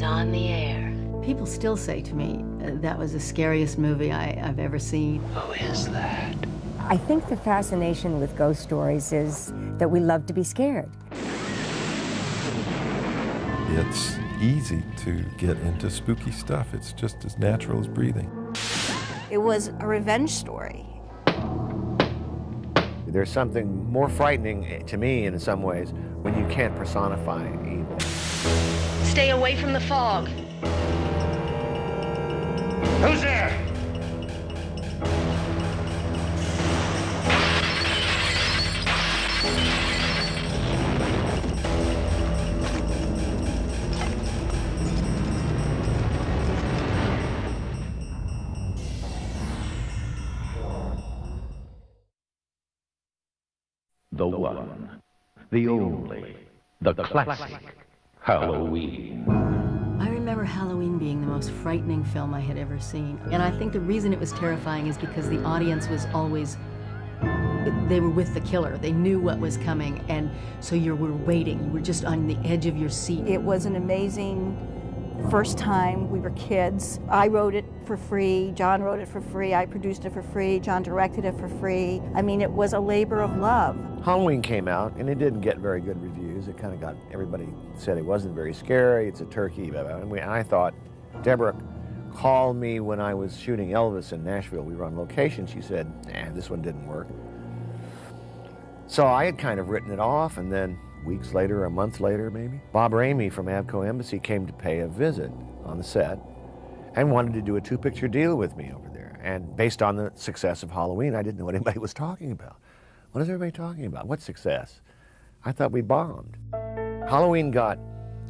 on the air. People still say to me, that was the scariest movie I've ever seen. Who is that? I think the fascination with ghost stories is that we love to be scared. It's easy to get into spooky stuff. It's just as natural as breathing. It was a revenge story. There's something more frightening to me in some ways when you can't personify evil. Stay away from the fog. Who's there? The one, the only, the classic Halloween. I remember Halloween being the most frightening film I had ever seen. And I think the reason it was terrifying is because the audience was always, they were with the killer. They knew what was coming, and so you were waiting. You were just on the edge of your seat. It was an amazing first time. We were kids. I wrote it for free. John wrote it for free. I produced it for free. John directed it for free. I mean, it was a labor of love. Halloween came out, and it didn't get very good reviews. It kind of got, everybody said it wasn't very scary, it's a turkey, blah, blah. And I thought, Deborah called me when I was shooting Elvis in Nashville. We were on location. She said, nah, this one didn't work. So I had kind of written it off, and then weeks later, a month later maybe, Bob Ramey from Avco Embassy came to pay a visit on the set and wanted to do a two-picture deal with me over there. And based on the success of Halloween, I didn't know what anybody was talking about. What is everybody talking about? What success? I thought we bombed. Halloween got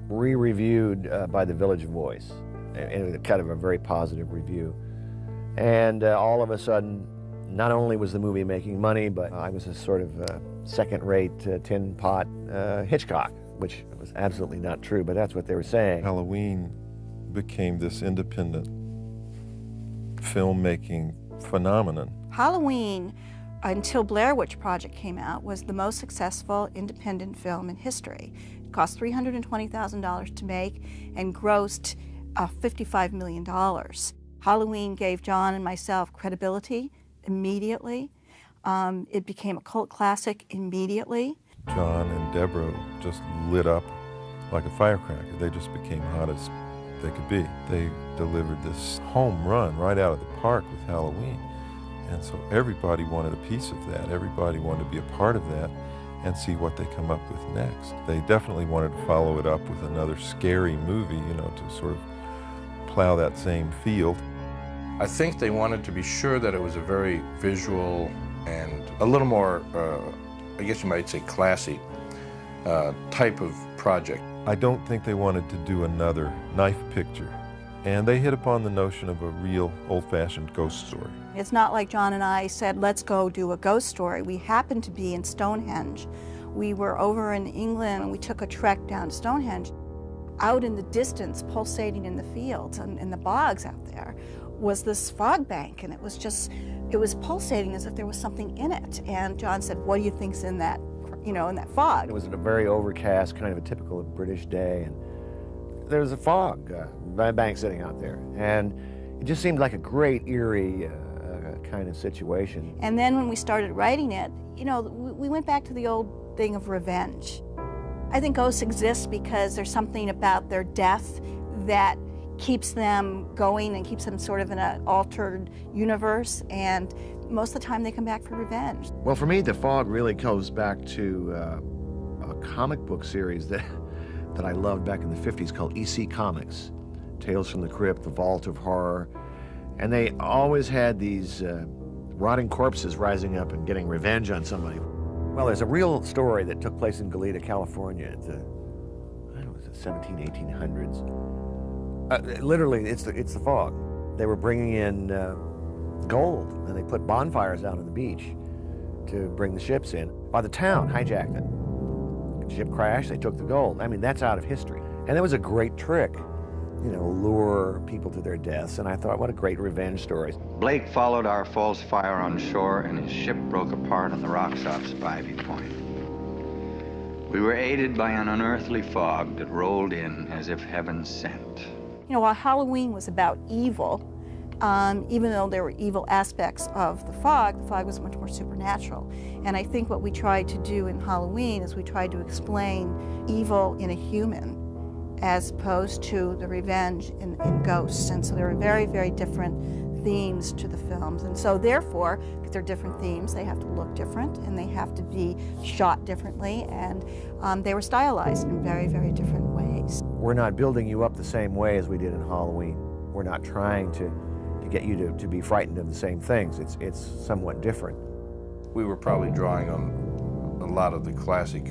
re-reviewed by the Village Voice, and kind of a very positive review. And all of a sudden, not only was the movie making money, but I was a sort of second-rate tin pot Hitchcock, which was absolutely not true, but that's what they were saying. Halloween became this independent filmmaking phenomenon. Halloween, until Blair Witch Project came out, was the most successful independent film in history. It cost $320,000 to make and grossed $55 million. Halloween gave John and myself credibility immediately. It became a cult classic immediately. John and Deborah just lit up like a firecracker. They just became hot as they could be. They delivered this home run right out of the park with Halloween. And so everybody wanted a piece of that. Everybody wanted to be a part of that and see what they come up with next. They definitely wanted to follow it up with another scary movie, you know, to sort of plow that same field. I think they wanted to be sure that it was a very visual and a little more, I guess you might say classy type of project. I don't think they wanted to do another knife picture. And they hit upon the notion of a real old-fashioned ghost story. It's not like John and I said, let's go do a ghost story. We happened to be in Stonehenge. We were over in England and we took a trek down to Stonehenge. Out in the distance, pulsating in the fields and in the bogs out there, was this fog bank, and it was pulsating as if there was something in it. And John said, what do you think's in that, in that fog? It was a very overcast, kind of a typical British day, and there was a fog bank sitting out there, and it just seemed like a great eerie kind of situation. And then when we started writing it, we went back to the old thing of revenge. I think ghosts exist because there's something about their death that keeps them going and keeps them sort of in an altered universe, and most of the time they come back for revenge. Well, for me, the fog really goes back to a comic book series that I loved back in the 50s called EC Comics, Tales from the Crypt, The Vault of Horror, and they always had these rotting corpses rising up and getting revenge on somebody. Well, there's a real story that took place in Goleta, California at the, I don't know, was it 1800s? Literally, it's the fog. They were bringing in gold, and they put bonfires out on the beach to bring the ships in. By the town hijacked it. The ship crashed, they took the gold. I mean, that's out of history. And it was a great trick, lure people to their deaths. And I thought, what a great revenge story. Blake followed our false fire on shore, and his ship broke apart on the rocks off Spivey Point. We were aided by an unearthly fog that rolled in as if heaven sent. You know, while Halloween was about evil, even though there were evil aspects of the fog was much more supernatural. And I think what we tried to do in Halloween is we tried to explain evil in a human as opposed to the revenge in ghosts. And so there are very, very different themes to the films. And so therefore, because they're different themes, they have to look different and they have to be shot differently, and they were stylized in very, very different ways. We're not building you up the same way as we did in Halloween. We're not trying to get you to be frightened of the same things. It's somewhat different. We were probably drawing on a lot of the classic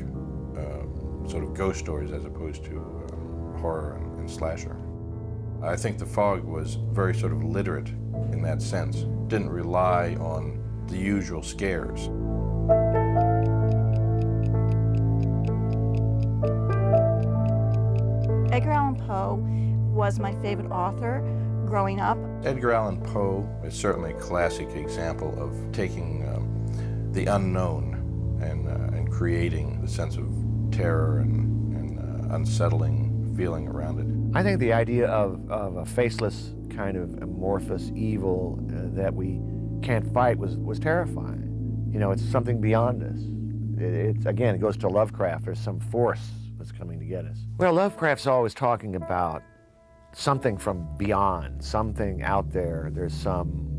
sort of ghost stories as opposed to horror and slasher. I think The Fog was very sort of literate in that sense. Didn't rely on the usual scares. Edgar Allan Poe was my favorite author growing up. Edgar Allan Poe is certainly a classic example of taking the unknown and creating the sense of terror and unsettling feeling around it. I think the idea of a faceless kind of amorphous evil that we can't fight was terrifying. You know, it's something beyond us. Again, it goes to Lovecraft. There's some force that's coming to get us. Well, Lovecraft's always talking about something from beyond, something out there. There's some,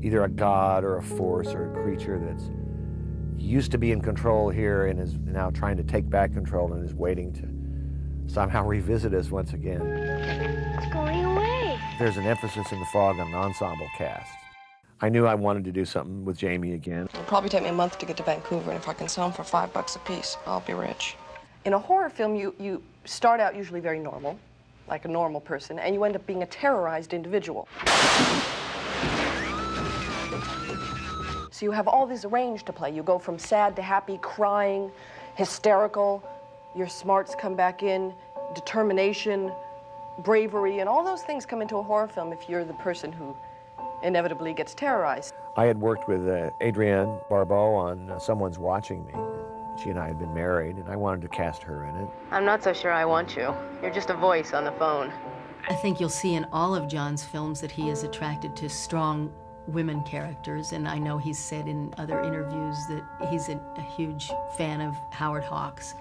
either a god or a force or a creature that's used to be in control here and is now trying to take back control and is waiting to somehow revisit us once again. It's going away. There's an emphasis in The Fog on an ensemble cast. I knew I wanted to do something with Jamie again. It'll probably take me a month to get to Vancouver, and if I can sell them for $5 a piece, I'll be rich. In a horror film, you start out usually very normal, like a normal person, and you end up being a terrorized individual. So you have all this range to play. You go from sad to happy, crying, hysterical, your smarts come back in, determination, bravery, and all those things come into a horror film if you're the person who inevitably gets terrorized. I had worked with Adrienne Barbeau on Someone's Watching Me. She and I had been married, and I wanted to cast her in it. I'm not so sure I want you. You're just a voice on the phone. I think you'll see in all of John's films that he is attracted to strong women characters, and I know he's said in other interviews that he's a huge fan of Howard Hawks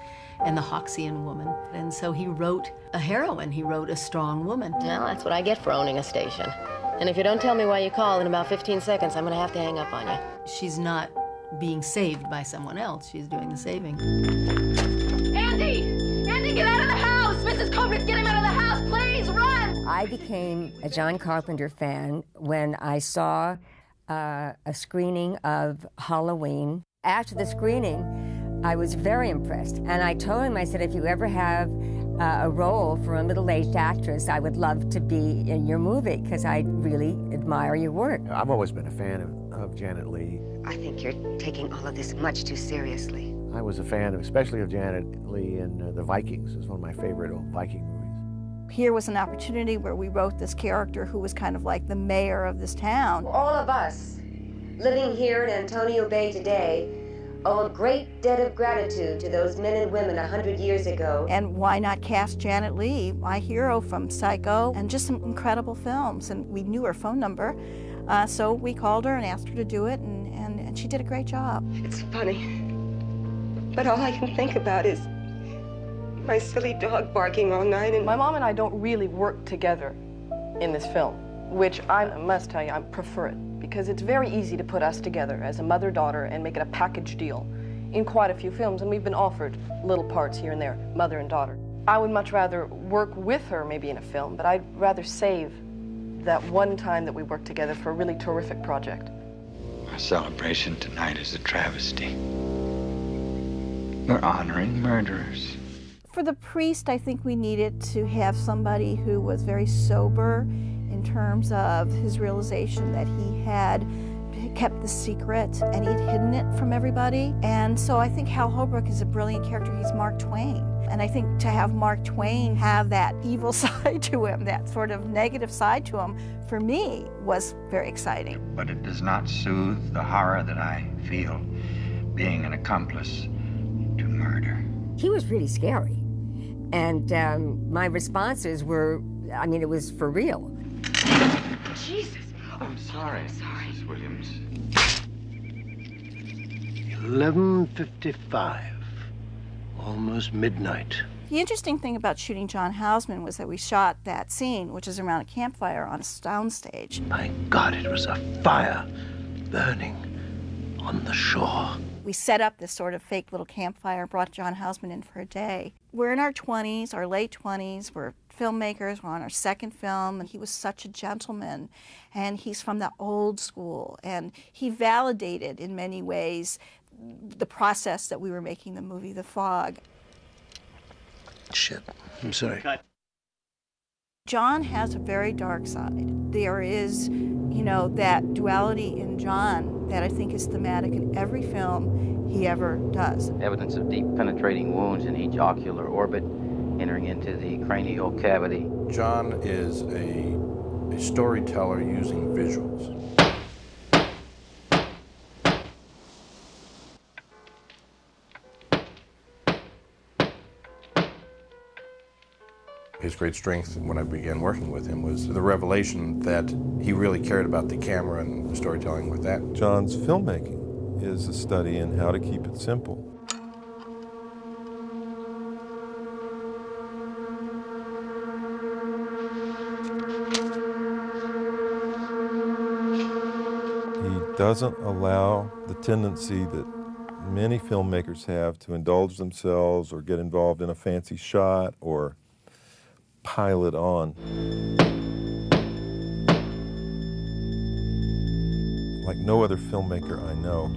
and the Hawksian woman. And so he wrote a heroine, he wrote a strong woman. Well, that's what I get for owning a station. And if you don't tell me why you call in about 15 seconds, I'm gonna have to hang up on you. She's not being saved by someone else, she's doing the saving. Andy! Andy, get out of the house! Mrs. Kubrick, get him out of the house, please, run! I became a John Carpenter fan when I saw a screening of Halloween. After the screening, I was very impressed. And I told him, I said, if you ever have a role for a middle-aged actress, I would love to be in your movie, because I really admire your work. I've always been a fan of Janet Leigh. I think you're taking all of this much too seriously. I was a fan, especially of Janet Leigh in The Vikings. It was one of my favorite old Viking movies. Here was an opportunity where we wrote this character who was kind of like the mayor of this town. All of us living here in Antonio Bay today owe a great debt of gratitude to those men and women 100 years ago. And why not cast Janet Leigh, my hero from Psycho, and just some incredible films. And we knew her phone number, so we called her and asked her to do it, and she did a great job. It's funny, but all I can think about is my silly dog barking all night. And My mom and I don't really work together in this film, which I must tell you, I prefer it, because it's very easy to put us together as a mother-daughter and make it a package deal in quite a few films, and we've been offered little parts here and there, mother and daughter. I would much rather work with her maybe in a film, but I'd rather save that one time that we worked together for a really terrific project. Our celebration tonight is a travesty. We're honoring murderers. For the priest, I think we needed to have somebody who was very sober in terms of his realization that he had kept the secret and he'd hidden it from everybody. And so I think Hal Holbrook is a brilliant character. He's Mark Twain. And I think to have Mark Twain have that evil side to him, that sort of negative side to him, for me, was very exciting. But it does not soothe the horror that I feel being an accomplice to murder. he was really scary. And my responses were, I mean, it was for real. Jesus. I'm sorry, Mrs. Williams. 11:55, almost midnight. The interesting thing about shooting John Houseman was that we shot that scene, which is around a campfire on a soundstage. My God, it was a fire burning on the shore. We set up this sort of fake little campfire, brought John Houseman in for a day. We're in our 20s, our late 20s, we're filmmakers, we're on our second film, and he was such a gentleman, and he's from the old school, and he validated in many ways the process that we were making the movie The Fog. Shit, I'm sorry. John has a very dark side. There is, you know, that duality in John that I think is thematic in every film he ever does. Evidence of deep penetrating wounds in each ocular orbit, entering into the cranial cavity. John is a storyteller using visuals. His great strength when I began working with him was the revelation that he really cared about the camera and storytelling with that. John's filmmaking is a study in how to keep it simple. He doesn't allow the tendency that many filmmakers have to indulge themselves or get involved in a fancy shot or pile it on. Like no other filmmaker I know,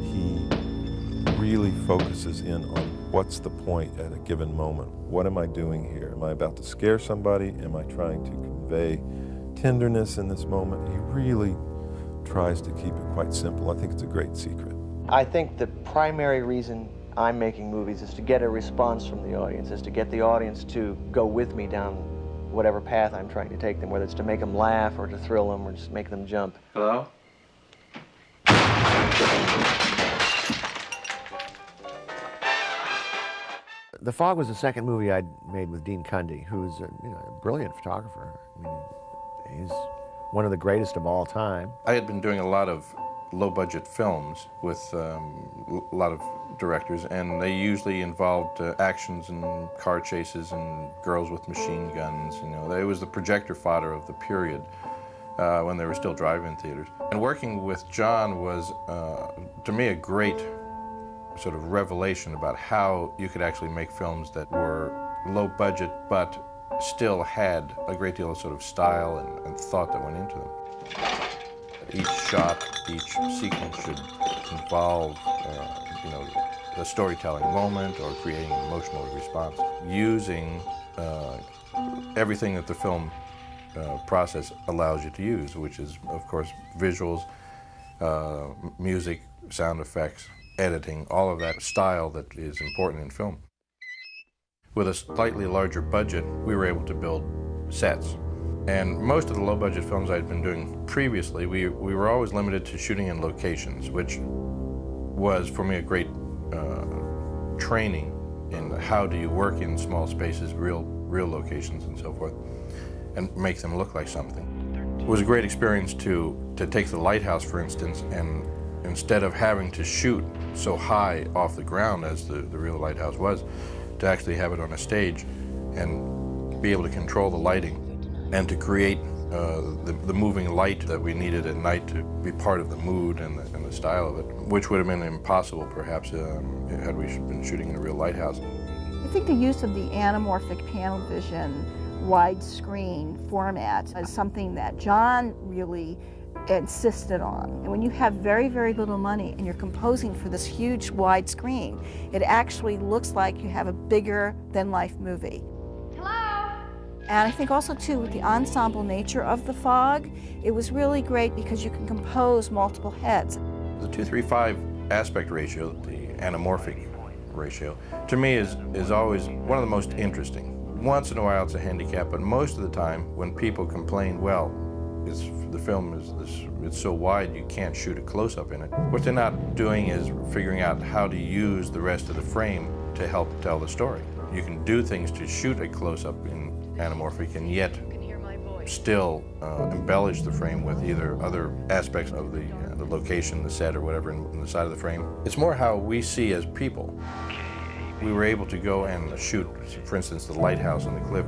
he really focuses in on what's the point at a given moment. What am I doing here? Am I about to scare somebody? Am I trying to convey tenderness in this moment? He really tries to keep it quite simple. I think it's a great secret. I think the primary reason I'm making movies is to get a response from the audience, is to get the audience to go with me down whatever path I'm trying to take them, whether it's to make them laugh or to thrill them or just make them jump. Hello? The Fog was the second movie I'd made with Dean Cundy, who's a brilliant photographer. I mean, he's one of the greatest of all time. I had been doing a lot of low-budget films with a lot of directors, and they usually involved actions and car chases and girls with machine guns. You know, it was the projector fodder of the period when they were still drive-in theaters. And working with John was, to me, a great sort of revelation about how you could actually make films that were low-budget but still had a great deal of sort of style and thought that went into them. Each shot, each sequence should involve, a storytelling moment or creating an emotional response. Using everything that the film process allows you to use, which is, of course, visuals, music, sound effects, editing, all of that style that is important in film. With a slightly larger budget, we were able to build sets. And most of the low-budget films I'd been doing previously, we were always limited to shooting in locations, which was, for me, a great training in how do you work in small spaces, real locations and so forth, and make them look like something. It was a great experience to take the lighthouse, for instance, and instead of having to shoot so high off the ground as the real lighthouse was, to actually have it on a stage and be able to control the lighting and to create the moving light that we needed at night to be part of the mood and the style of it, which would have been impossible perhaps had we been shooting in a real lighthouse. I think the use of the anamorphic panel vision widescreen format is something that John really insisted on. And when you have very, very little money and you're composing for this huge widescreen, it actually looks like you have a bigger than life movie. And I think also, too, with the ensemble nature of The Fog, it was really great because you can compose multiple heads. The 2:3:5 aspect ratio, the anamorphic ratio, to me is always one of the most interesting. Once in a while it's a handicap, but most of the time when people complain, well, the film it's so wide you can't shoot a close-up in it, what they're not doing is figuring out how to use the rest of the frame to help tell the story. You can do things to shoot a close-up in anamorphic and yet still embellish the frame with either other aspects of the location, the set, or whatever in the side of the frame. It's more how we see as people. We were able to go and shoot, for instance, the lighthouse on the cliff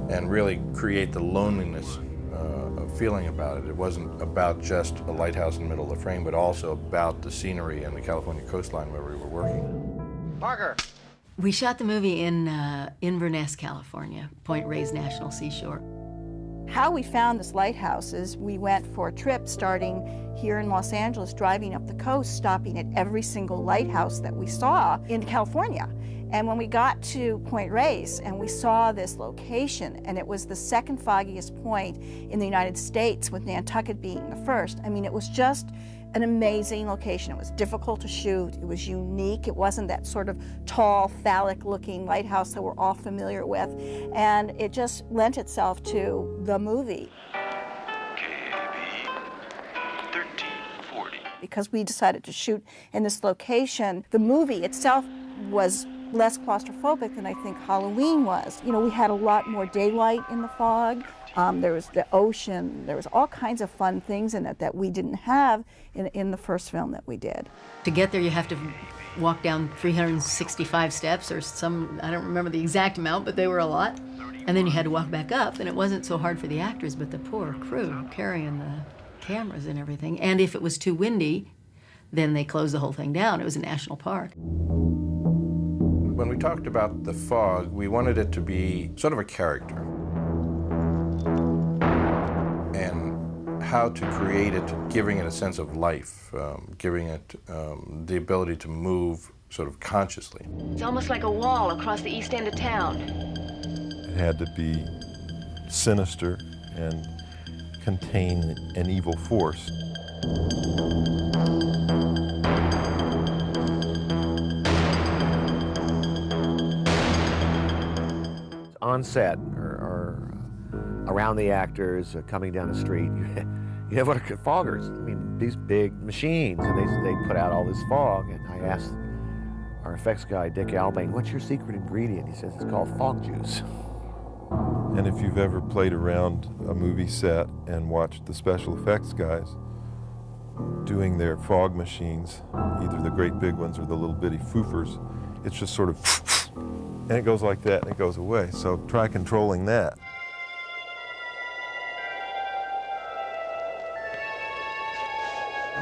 and really create the loneliness feeling about it. It wasn't about just a lighthouse in the middle of the frame, but also about the scenery and the California coastline where we were working. Parker! We shot the movie in Inverness, California, Point Reyes National Seashore. How we found this lighthouse is we went for a trip starting here in Los Angeles, driving up the coast, stopping at every single lighthouse that we saw in California. And when we got to Point Reyes and we saw this location, and it was the second foggiest point in the United States, with Nantucket being the first, I mean, it was just an amazing location. It was difficult to shoot, it was unique, it wasn't that sort of tall, phallic-looking lighthouse that we're all familiar with, and it just lent itself to the movie. KAB 1340. Because we decided to shoot in this location, the movie itself was less claustrophobic than I think Halloween was. You know, we had a lot more daylight in the fog. There was the ocean. There was all kinds of fun things in it that we didn't have in the first film that we did. To get there, you have to walk down 365 steps or some, I don't remember the exact amount, but they were a lot. And then you had to walk back up, and it wasn't so hard for the actors, but the poor crew carrying the cameras and everything. And if it was too windy, then they closed the whole thing down. It was a national park. When we talked about the fog, we wanted it to be sort of a character. And how to create it, giving it a sense of life, giving it the ability to move sort of consciously. It's almost like a wall across the east end of town. It had to be sinister and contain an evil force. On set or around the actors, coming down the street, you have what are foggers. I mean, these big machines, and they put out all this fog. And I asked our effects guy, Dick Albane, what's your secret ingredient? He says it's called fog juice. And if you've ever played around a movie set and watched the special effects guys doing their fog machines, either the great big ones or the little bitty foofers, it's just sort of and it goes like that and it goes away. So try controlling that.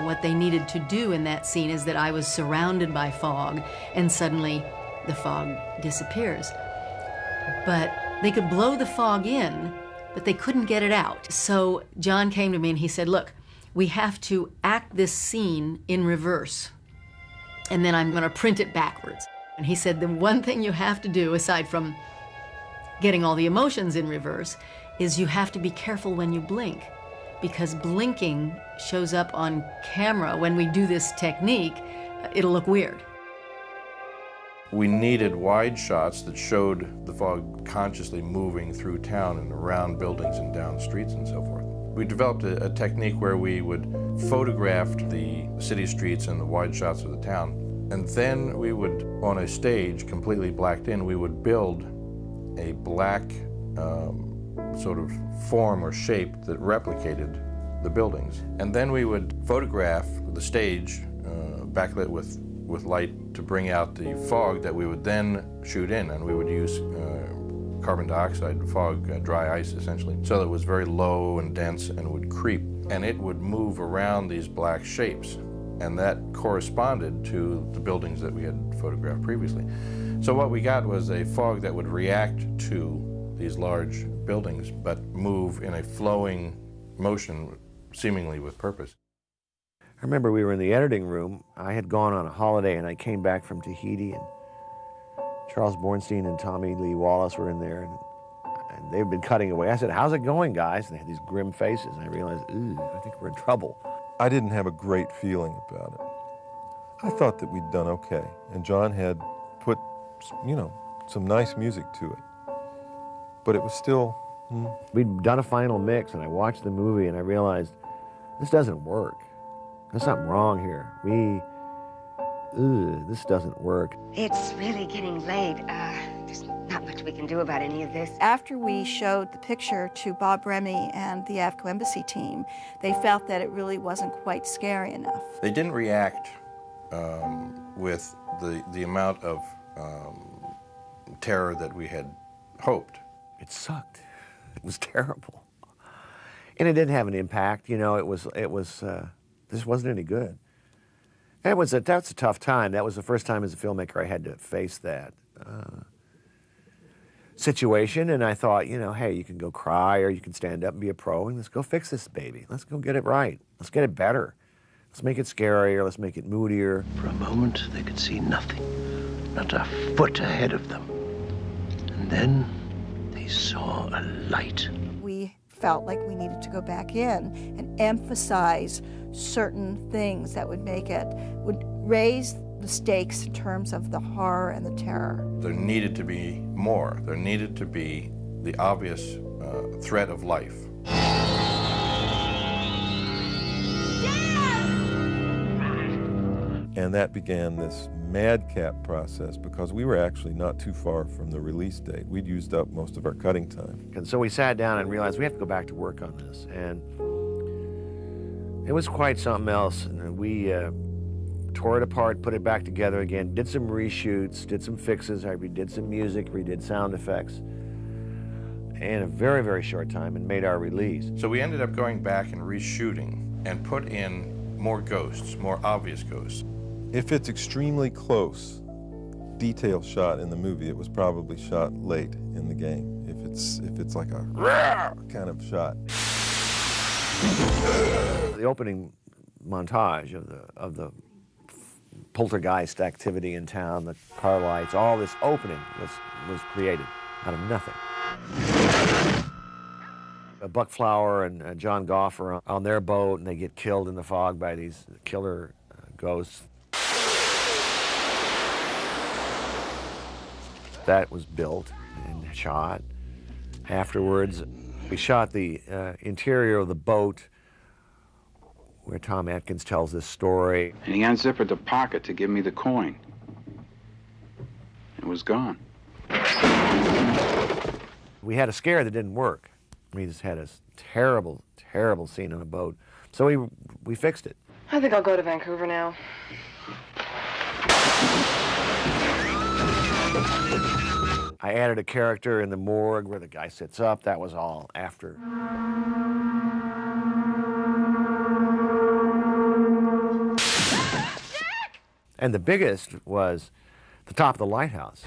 What they needed to do in that scene is that I was surrounded by fog, and suddenly the fog disappears. But they could blow the fog in, but they couldn't get it out. So John came to me and he said, look, we have to act this scene in reverse, and then I'm going to print it backwards. And he said, the one thing you have to do, aside from getting all the emotions in reverse, is you have to be careful when you blink, because blinking shows up on camera. When we do this technique, it'll look weird. We needed wide shots that showed the fog consciously moving through town and around buildings and down streets and so forth. We developed a technique where we would photograph the city streets and the wide shots of the town, and then we would, on a stage completely blacked in, we would build a black sort of form or shape that replicated the buildings. And then we would photograph the stage backlit with light to bring out the fog that we would then shoot in, and we would use carbon dioxide fog, dry ice essentially, so that it was very low and dense and would creep, and it would move around these black shapes, and that corresponded to the buildings that we had photographed previously. So what we got was a fog that would react to these large buildings but move in a flowing motion, seemingly with purpose. I remember we were in the editing room. I had gone on a holiday and I came back from Tahiti, and Charles Bornstein and Tommy Lee Wallace were in there, and they've been cutting away. I said, how's it going, guys? And they had these grim faces, and I realized, ooh, I think we're in trouble. I didn't have a great feeling about it. I thought that we'd done okay, and John had put, you know, some nice music to it. But it was still... We'd done a final mix, and I watched the movie, and I realized, this doesn't work. There's something wrong here. ugh, this doesn't work. It's really getting late. There's not much we can do about any of this. After we showed the picture to Bob Remy and the Avco Embassy team, they felt that it really wasn't quite scary enough. They didn't react with the amount of terror that we had hoped. It sucked. It was terrible. And it didn't have an impact, you know, this wasn't any good. And that's a tough time. That was the first time as a filmmaker I had to face that situation, and I thought, you know, hey, you can go cry or you can stand up and be a pro and let's go fix this baby. Let's go get it right. Let's get it better. Let's make it scarier. Let's make it moodier. For a moment, they could see nothing, not a foot ahead of them. And then they saw a light. We felt like we needed to go back in and emphasize certain things that would raise the stakes in terms of the horror and the terror. There needed to be more. There needed to be the obvious threat of life. And that began this madcap process because we were actually not too far from the release date. We'd used up most of our cutting time. And so we sat down and realized we have to go back to work on this. And it was quite something else. And we tore it apart, put it back together again, did some reshoots, did some fixes, I redid some music, redid sound effects in a very, very short time and made our release. So we ended up going back and reshooting and put in more ghosts, more obvious ghosts. If it's extremely close, detail shot in the movie, it was probably shot late in the game. If it's like a kind of shot. The opening montage of the poltergeist activity in town, the car lights, all this opening was created out of nothing. Buck Flower and John Goff are on their boat, and they get killed in the fog by these killer ghosts. That was built and shot. Afterwards, we shot the interior of the boat where Tom Atkins tells this story. And he unzippered the pocket to give me the coin. It was gone. We had a scare that didn't work. We just had a terrible, terrible scene on a boat. So we fixed it. I think I'll go to Vancouver now. I added a character in the morgue where the guy sits up. That was all after. And the biggest was the top of the lighthouse,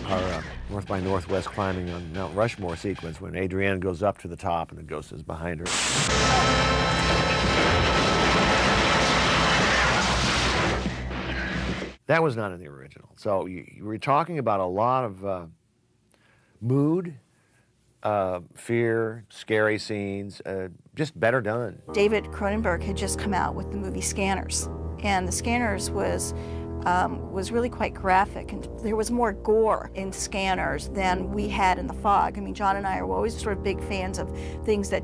our North by Northwest climbing on Mount Rushmore sequence when Adrienne goes up to the top and the ghost is behind her. That was not in the original. So you were talking about a lot of mood, fear, scary scenes, just better done. David Cronenberg had just come out with the movie Scanners, and the Scanners was really quite graphic, and there was more gore in Scanners than we had in The Fog. I mean, John and I are always sort of big fans of things that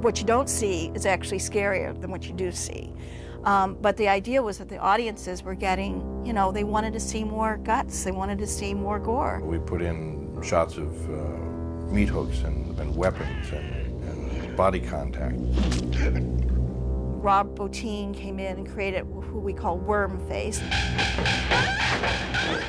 what you don't see is actually scarier than what you do see. But the idea was that the audiences were getting, you know, they wanted to see more guts, they wanted to see more gore. We put in shots of meat hooks and weapons and body contact. Rob Bottin came in and created who we call Worm Face.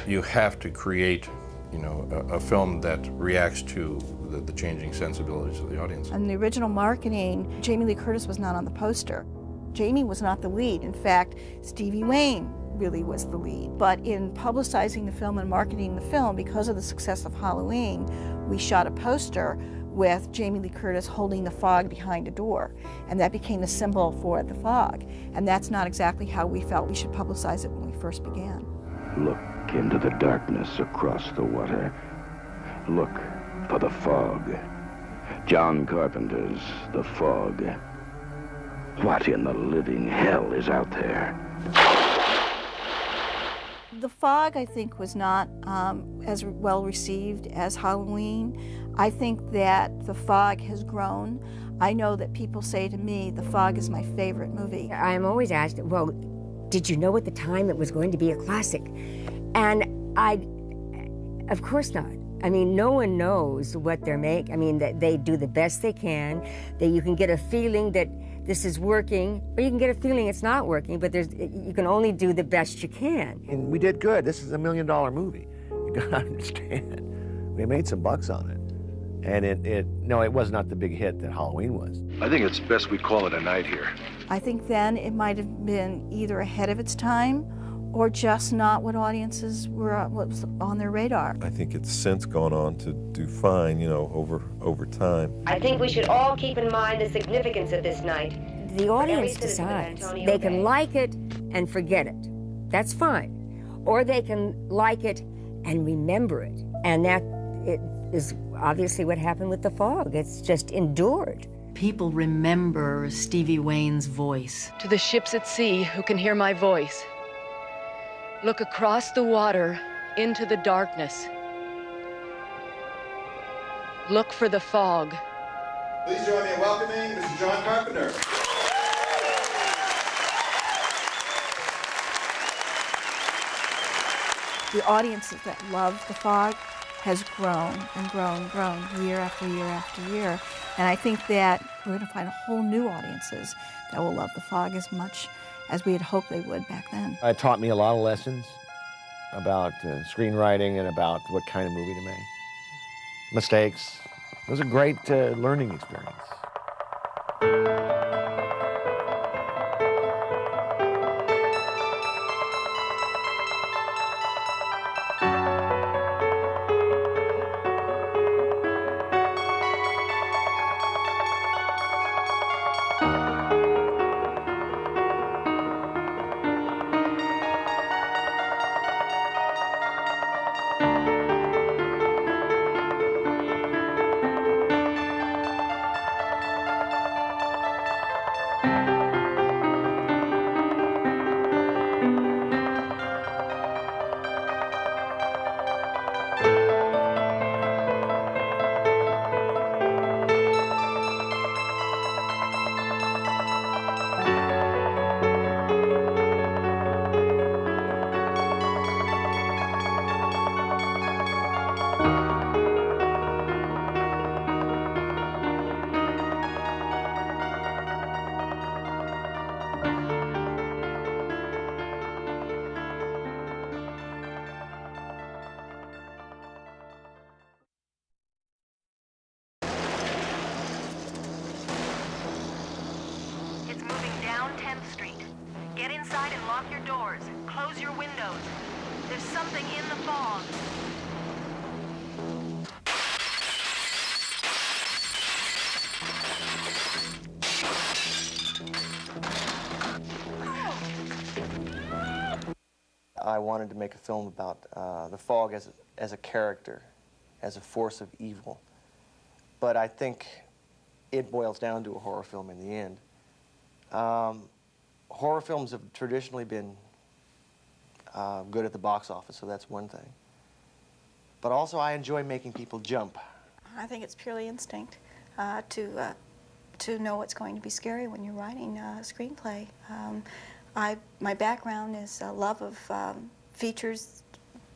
You have to create, you know, a film that reacts to the changing sensibilities of the audience. In the original marketing, Jamie Lee Curtis was not on the poster. Jamie was not the lead. In fact, Stevie Wayne really was the lead. But in publicizing the film and marketing the film, because of the success of Halloween, we shot a poster with Jamie Lee Curtis holding the fog behind a door. And that became the symbol for the fog. And that's not exactly how we felt we should publicize it when we first began. Look into the darkness across the water. Look for the fog. John Carpenter's The Fog. What in the living hell is out there? The Fog, I think, was not as well received as Halloween. I think that The Fog has grown. I know that people say to me, The Fog is my favorite movie. I'm always asked, well, did you know at the time it was going to be a classic? And of course not. I mean, no one knows what they're making. I mean, they do the best they can. That you can get a feeling that this is working, or you can get a feeling it's not working, but you can only do the best you can. And we did good. This is $1 million movie. You gotta understand. We made some bucks on it. And no, it was not the big hit that Halloween was. I think it's best we call it a night here. I think then it might have been either ahead of its time or just not what audiences what was on their radar. I think it's since gone on to do fine, you know, over time. I think we should all keep in mind the significance of this night. The audience decides. They can like it and forget it. That's fine. Or they can like it and remember it. And that is obviously what happened with The Fog. It's just endured. People remember Stevie Wayne's voice. To the ships at sea who can hear my voice, look across the water into the darkness. Look for the fog. Please join me in welcoming Mr. John Carpenter. The audiences that love The Fog has grown and grown and grown year after year after year. And I think that we're going to find a whole new audiences that will love The Fog as much as we had hoped they would back then. It taught me a lot of lessons about screenwriting and about what kind of movie to make. Mistakes. It was a great learning experience. I wanted to make a film about the fog as a character, as a force of evil. But I think it boils down to a horror film in the end. Horror films have traditionally been good at the box office, so that's one thing. But also I enjoy making people jump. I think it's purely instinct to know what's going to be scary when you're writing a screenplay. My background is a love of features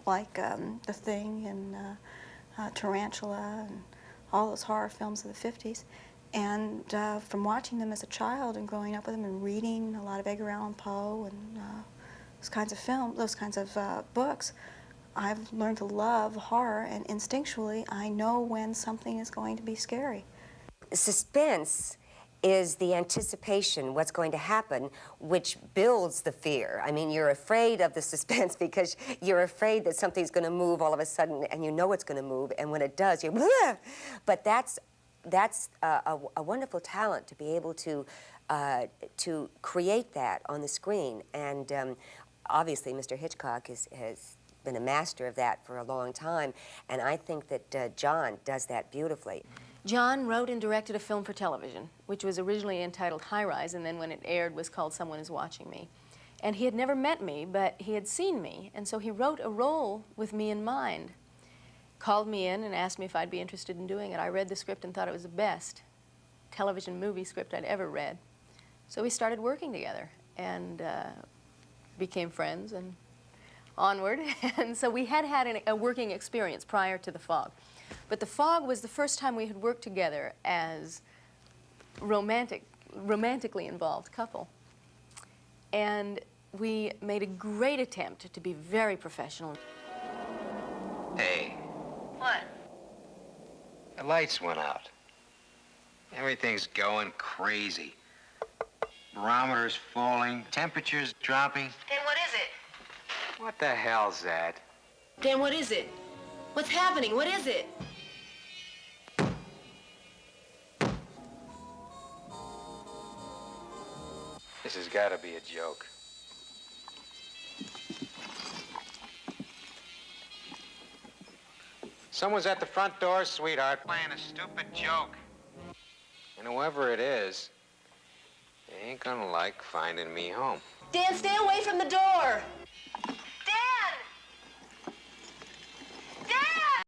like The Thing and Tarantula and all those horror films of the 50s. And from watching them as a child and growing up with them and reading a lot of Edgar Allan Poe and those kinds of books, I've learned to love horror, and instinctually I know when something is going to be scary. Suspense is the anticipation, what's going to happen, which builds the fear. I mean, you're afraid of the suspense because you're afraid that something's going to move all of a sudden, and you know it's going to move, and when it does, you're blah! But that's a wonderful talent to be able to create that on the screen. And obviously, Mr. Hitchcock has been a master of that for a long time, and I think that John does that beautifully. John wrote and directed a film for television, which was originally entitled High Rise, and then when it aired was called Someone Is Watching Me. And he had never met me, but he had seen me, and so he wrote a role with me in mind. Called me in and asked me if I'd be interested in doing it. I read the script and thought it was the best television movie script I'd ever read. So we started working together, and became friends and onward. And so we had had a working experience prior to The Fog. But The Fog was the first time we had worked together as romantically involved couple. And we made a great attempt to be very professional. Hey, What? the lights went out. Everything's going crazy. Barometer's falling, temperature's dropping. Then what is it? What the hell's that? Dan, what is it? What's happening? What is it? This has got to be a joke. Someone's at the front door, sweetheart, playing a stupid joke. And whoever it is, they ain't gonna like finding me home. Dan, stay away from the door!